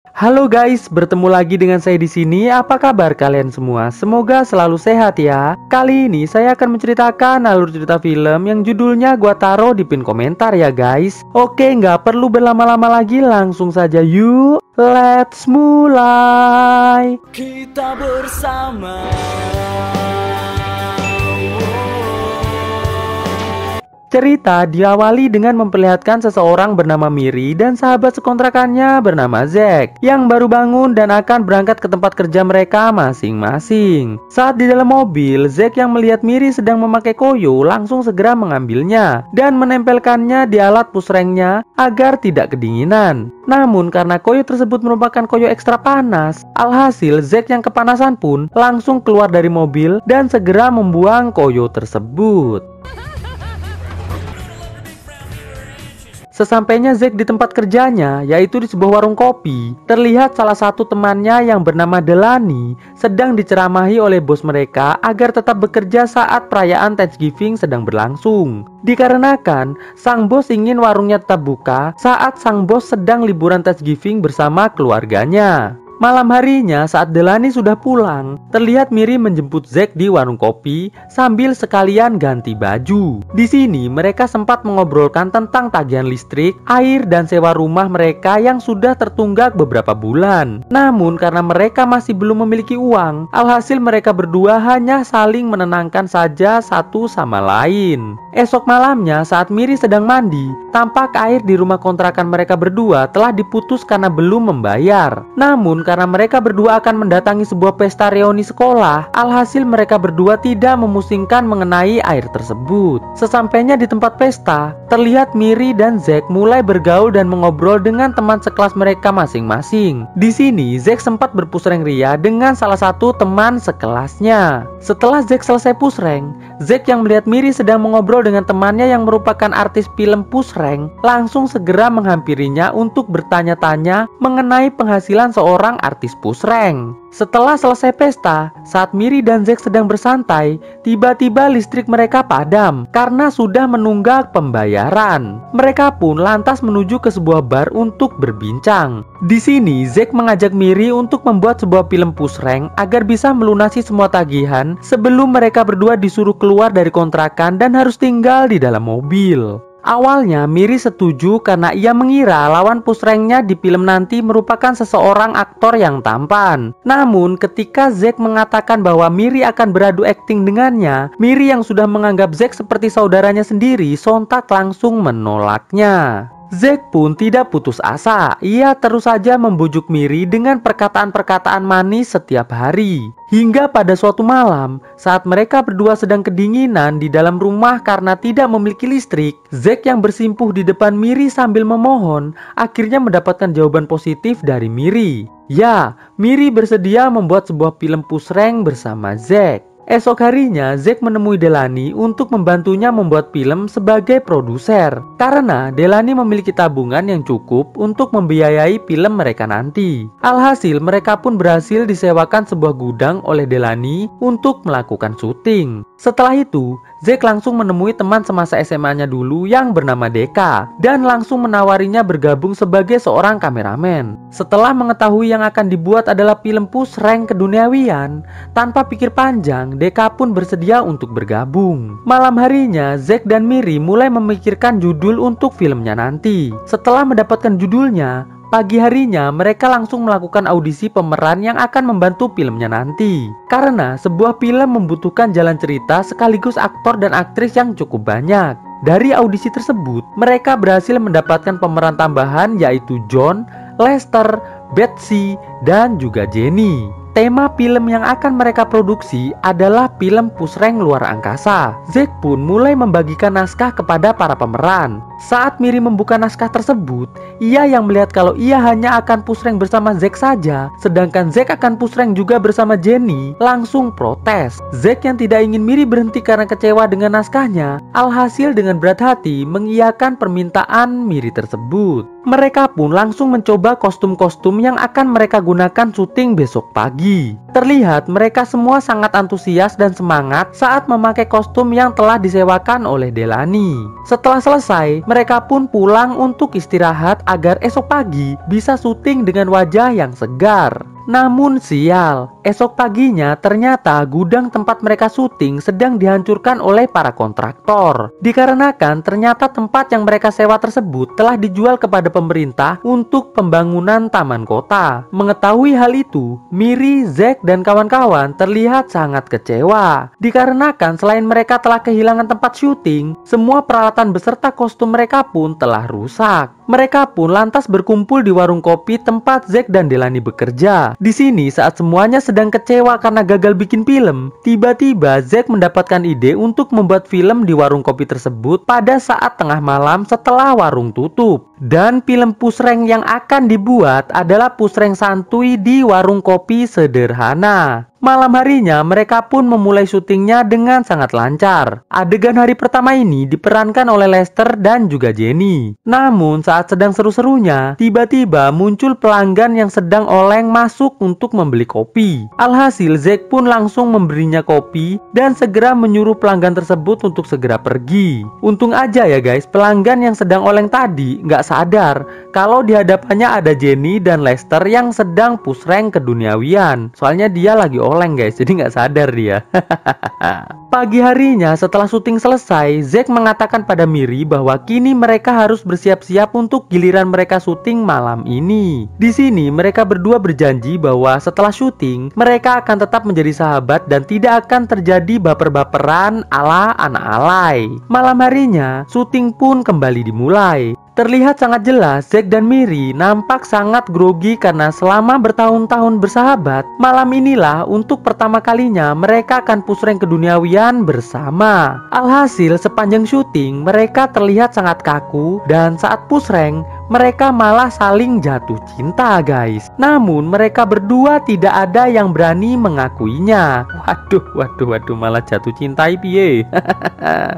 Halo guys, bertemu lagi dengan saya di sini. Apa kabar kalian semua? Semoga selalu sehat ya. Kali ini saya akan menceritakan alur cerita film yang judulnya gua taruh di pin komentar ya guys. Oke, nggak perlu berlama-lama lagi, langsung saja yuk. Let's mulai. Kita bersama. Cerita diawali dengan memperlihatkan seseorang bernama Miri dan sahabat sekontrakannya bernama Zack yang baru bangun dan akan berangkat ke tempat kerja mereka masing-masing. Saat di dalam mobil, Zack yang melihat Miri sedang memakai koyo langsung segera mengambilnya dan menempelkannya di alat pusrengnya agar tidak kedinginan. Namun karena koyo tersebut merupakan koyo ekstra panas, alhasil Zack yang kepanasan pun langsung keluar dari mobil dan segera membuang koyo tersebut. Sesampainya Zack di tempat kerjanya, yaitu di sebuah warung kopi, terlihat salah satu temannya yang bernama Delani sedang diceramahi oleh bos mereka agar tetap bekerja saat perayaan Thanksgiving sedang berlangsung. Dikarenakan sang bos ingin warungnya tetap buka saat sang bos sedang liburan Thanksgiving bersama keluarganya. Malam harinya saat Delani sudah pulang, terlihat Miri menjemput Zack di warung kopi sambil sekalian ganti baju. Di sini mereka sempat mengobrolkan tentang tagihan listrik, air, dan sewa rumah mereka yang sudah tertunggak beberapa bulan. Namun karena mereka masih belum memiliki uang, alhasil mereka berdua hanya saling menenangkan saja satu sama lain. Esok malamnya saat Miri sedang mandi, tampak air di rumah kontrakan mereka berdua telah diputus karena belum membayar. Namun karena mereka berdua akan mendatangi sebuah pesta reuni sekolah, alhasil mereka berdua tidak memusingkan mengenai air tersebut. Sesampainya di tempat pesta, terlihat Miri dan Zack mulai bergaul dan mengobrol dengan teman sekelas mereka masing-masing. Di sini Zack sempat berpusreng ria dengan salah satu teman sekelasnya. Setelah Zack selesai pusreng, Zack yang melihat Miri sedang mengobrol dengan temannya yang merupakan artis film pusreng, langsung segera menghampirinya untuk bertanya-tanya mengenai penghasilan seorang artis pusreng. Setelah selesai pesta, saat Miri dan Zack sedang bersantai, tiba-tiba listrik mereka padam karena sudah menunggak pembayaran. Mereka pun lantas menuju ke sebuah bar untuk berbincang. Di sini Zack mengajak Miri untuk membuat sebuah film pusreng agar bisa melunasi semua tagihan sebelum mereka berdua disuruh keluar dari kontrakan dan harus tinggal di dalam mobil. Awalnya Miri setuju karena ia mengira lawan pusrengnya di film nanti merupakan seseorang aktor yang tampan. Namun ketika Zack mengatakan bahwa Miri akan beradu akting dengannya, Miri yang sudah menganggap Zack seperti saudaranya sendiri sontak langsung menolaknya. Zack pun tidak putus asa. Ia terus saja membujuk Miri dengan perkataan-perkataan manis setiap hari. Hingga pada suatu malam, saat mereka berdua sedang kedinginan di dalam rumah karena tidak memiliki listrik, Zack yang bersimpuh di depan Miri sambil memohon, akhirnya mendapatkan jawaban positif dari Miri. Ya, Miri bersedia membuat sebuah film pusreng bersama Zack. Esok harinya, Zack menemui Delani untuk membantunya membuat film sebagai produser. Karena Delani memiliki tabungan yang cukup untuk membiayai film mereka nanti. Alhasil, mereka pun berhasil disewakan sebuah gudang oleh Delani untuk melakukan syuting. Setelah itu, Zack langsung menemui teman semasa SMA-nya dulu yang bernama Deka dan langsung menawarinya bergabung sebagai seorang kameramen. Setelah mengetahui yang akan dibuat adalah film pusreng keduniawian, tanpa pikir panjang, Deka pun bersedia untuk bergabung. Malam harinya, Zack dan Miri mulai memikirkan judul untuk filmnya nanti. Setelah mendapatkan judulnya, pagi harinya mereka langsung melakukan audisi pemeran yang akan membantu filmnya nanti. Karena sebuah film membutuhkan jalan cerita sekaligus aktor dan aktris yang cukup banyak. Dari audisi tersebut, mereka berhasil mendapatkan pemeran tambahan yaitu John, Lester, Betsy, dan juga Jenny. Tema film yang akan mereka produksi adalah film pusreng luar angkasa. Zack pun mulai membagikan naskah kepada para pemeran. Saat Miri membuka naskah tersebut, ia yang melihat kalau ia hanya akan pusreng bersama Zack saja, sedangkan Zack akan pusreng juga bersama Jenny, langsung protes. Zack yang tidak ingin Miri berhenti karena kecewa dengan naskahnya, alhasil dengan berat hati mengiyakan permintaan Miri tersebut. Mereka pun langsung mencoba kostum-kostum yang akan mereka gunakan syuting besok pagi. Terlihat mereka semua sangat antusias dan semangat saat memakai kostum yang telah disewakan oleh Delaney. Setelah selesai, mereka pun pulang untuk istirahat agar esok pagi bisa syuting dengan wajah yang segar. Namun sial, esok paginya ternyata gudang tempat mereka syuting sedang dihancurkan oleh para kontraktor. Dikarenakan ternyata tempat yang mereka sewa tersebut telah dijual kepada pemerintah untuk pembangunan taman kota. Mengetahui hal itu, Miri, Zack, dan kawan-kawan terlihat sangat kecewa. Dikarenakan selain mereka telah kehilangan tempat syuting, semua peralatan beserta kostum mereka pun telah rusak. Mereka pun lantas berkumpul di warung kopi tempat Zack dan Delaney bekerja. Di sini saat semuanya sedang kecewa karena gagal bikin film, tiba-tiba Zack mendapatkan ide untuk membuat film di warung kopi tersebut pada saat tengah malam setelah warung tutup. Dan film pusreng yang akan dibuat adalah pusreng santuy di warung kopi sederhana. Malam harinya mereka pun memulai syutingnya dengan sangat lancar. Adegan hari pertama ini diperankan oleh Lester dan juga Jenny. Namun saat sedang seru-serunya, tiba-tiba muncul pelanggan yang sedang oleng masuk untuk membeli kopi. Alhasil Zack pun langsung memberinya kopi dan segera menyuruh pelanggan tersebut untuk segera pergi. Untung aja ya guys, pelanggan yang sedang oleng tadi nggak sadar kalau di hadapannya ada Jenny dan Lester yang sedang push rank keduniawian. Soalnya dia lagi oleng guys, jadi nggak sadar dia. Pagi harinya setelah syuting selesai, Zack mengatakan pada Miri bahwa kini mereka harus bersiap-siap untuk giliran mereka syuting malam ini. Di sini mereka berdua berjanji bahwa setelah syuting mereka akan tetap menjadi sahabat dan tidak akan terjadi baper-baperan ala anak alay. Malam harinya syuting pun kembali dimulai. Terlihat sangat jelas Zack dan Miri nampak sangat grogi karena selama bertahun-tahun bersahabat, malam inilah untuk pertama kalinya mereka akan push rank keduniawian bersama. Alhasil sepanjang syuting mereka terlihat sangat kaku dan saat push rank mereka malah saling jatuh cinta guys. Namun mereka berdua tidak ada yang berani mengakuinya. Waduh, malah jatuh cinta piye.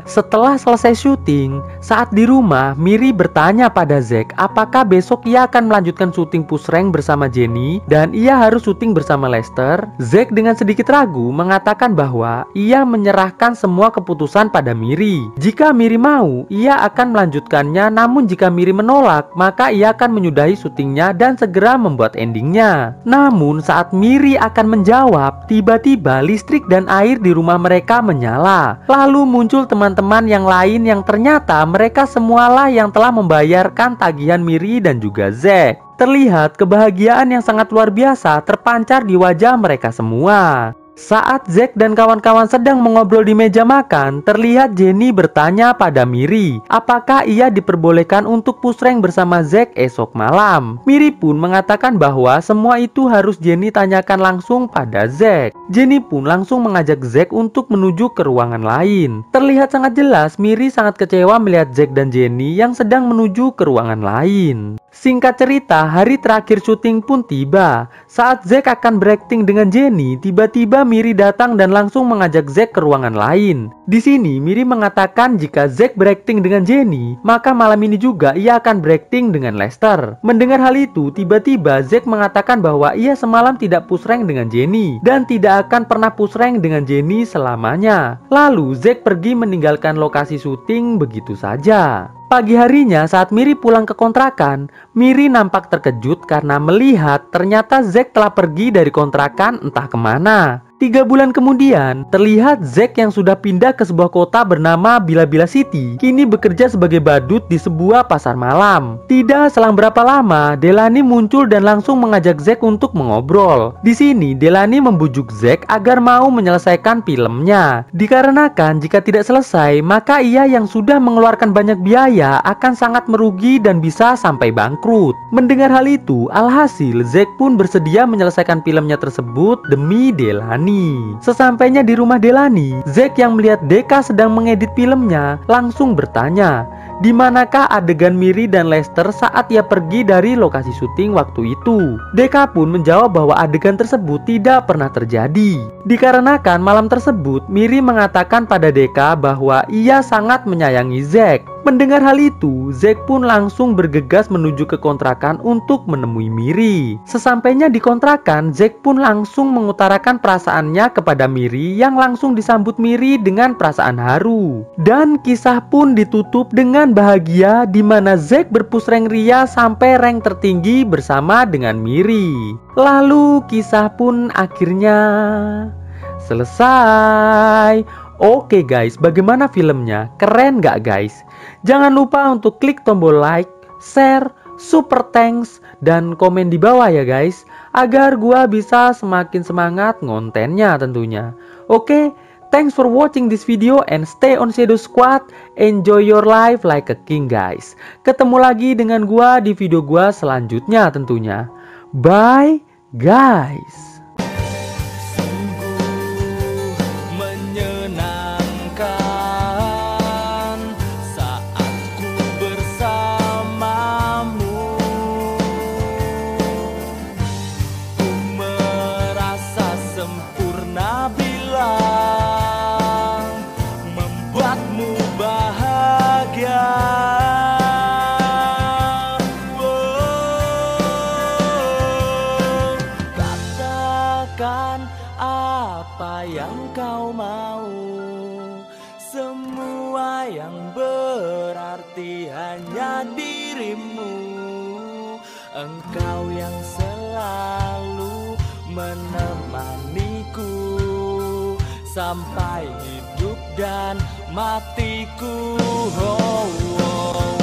Setelah selesai syuting, saat di rumah Miri bertanya pada Zack apakah besok ia akan melanjutkan syuting push rank bersama Jenny dan ia harus syuting bersama Lester. Zack dengan sedikit ragu mengatakan bahwa ia menyerahkan semua keputusan pada Miri. Jika Miri mau, ia akan melanjutkannya, namun jika Miri menolak, maka ia akan menyudahi syutingnya dan segera membuat endingnya. Namun saat Miri akan menjawab, tiba-tiba listrik dan air di rumah mereka menyala. Lalu muncul teman-teman yang lain yang ternyata mereka semualah yang telah membayarkan tagihan Miri dan juga Zack. Terlihat kebahagiaan yang sangat luar biasa terpancar di wajah mereka semua. Saat Zack dan kawan-kawan sedang mengobrol di meja makan, terlihat Jenny bertanya pada Miri apakah ia diperbolehkan untuk push rank bersama Zack esok malam. Miri pun mengatakan bahwa semua itu harus Jenny tanyakan langsung pada Zack. Jenny pun langsung mengajak Zack untuk menuju ke ruangan lain. Terlihat sangat jelas Miri sangat kecewa melihat Zack dan Jenny yang sedang menuju ke ruangan lain. Singkat cerita, hari terakhir syuting pun tiba. Saat Zack akan berakting dengan Jenny, tiba-tiba Miri datang dan langsung mengajak Zack ke ruangan lain. Di sini Miri mengatakan jika Zack berakting dengan Jenny, maka malam ini juga ia akan berakting dengan Lester. Mendengar hal itu, tiba-tiba Zack mengatakan bahwa ia semalam tidak push rank dengan Jenny dan tidak akan pernah push rank dengan Jenny selamanya. Lalu Zack pergi meninggalkan lokasi syuting begitu saja. Pagi harinya saat Miri pulang ke kontrakan, Miri nampak terkejut karena melihat ternyata Zack telah pergi dari kontrakan entah kemana. 3 bulan kemudian, terlihat Zack yang sudah pindah ke sebuah kota bernama Bila-Bila City, kini bekerja sebagai badut di sebuah pasar malam. Tidak selang berapa lama, Delaney muncul dan langsung mengajak Zack untuk mengobrol. Di sini, Delaney membujuk Zack agar mau menyelesaikan filmnya. Dikarenakan jika tidak selesai, maka ia yang sudah mengeluarkan banyak biaya akan sangat merugi dan bisa sampai bangkrut. Mendengar hal itu, alhasil Zack pun bersedia menyelesaikan filmnya tersebut demi Delaney. Sesampainya di rumah Delaney, Zack yang melihat Deka sedang mengedit filmnya langsung bertanya, di manakah adegan Miri dan Lester saat ia pergi dari lokasi syuting waktu itu. Deka pun menjawab bahwa adegan tersebut tidak pernah terjadi. Dikarenakan malam tersebut Miri mengatakan pada Deka bahwa ia sangat menyayangi Zack. Mendengar hal itu, Zack pun langsung bergegas menuju ke kontrakan untuk menemui Miri. Sesampainya di kontrakan, Zack pun langsung mengutarakan perasaannya kepada Miri yang langsung disambut Miri dengan perasaan haru. Dan kisah pun ditutup dengan bahagia di mana Zack berpush rank Ria sampai rank tertinggi bersama dengan Miri. Lalu kisah pun akhirnya selesai. Oke guys, bagaimana filmnya? Keren gak guys? Jangan lupa untuk klik tombol like, share, super thanks, dan komen di bawah ya guys, agar gua bisa semakin semangat ngontennya tentunya. Oke, thanks for watching this video and stay on Shadow Squad. Enjoy your life like a king guys. Ketemu lagi dengan gua di video gua selanjutnya tentunya. Bye guys. Apa yang kau mau, semua yang berarti hanya dirimu. Engkau yang selalu menemaniku sampai hidup dan matiku. Oh, oh.